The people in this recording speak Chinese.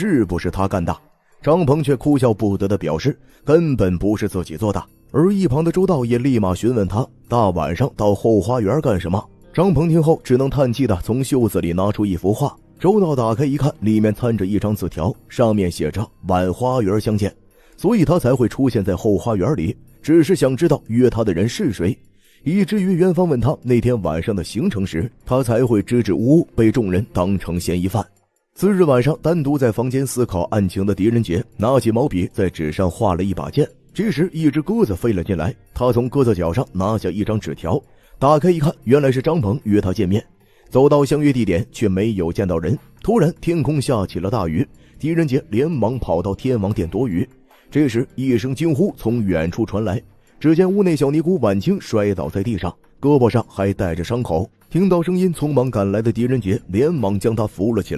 是不是他干的？张鹏却哭笑不得地表示根本不是自己做的。而一旁的周道也立马询问他大晚上到后花园干什么。张鹏听后只能叹气地从袖子里拿出一幅画。周道打开一看，里面掺着一张字条，上面写着晚花园相见，所以他才会出现在后花园里，只是想知道约他的人是谁，以至于元芳问他那天晚上的行程时，他才会支支吾吾被众人当成嫌疑犯。次日晚上，单独在房间思考案情的狄仁杰拿起毛笔在纸上画了一把剑。这时一只鸽子飞了进来，他从鸽子脚上拿下一张纸条，打开一看，原来是张鹏约他见面。走到相约地点却没有见到人，突然天空下起了大雨，狄仁杰连忙跑到天王殿躲雨。这时一声惊呼从远处传来，只见屋内小尼姑婉清摔倒在地上，胳膊上还带着伤口。听到声音，匆忙赶来的狄仁杰连忙将她扶了起来。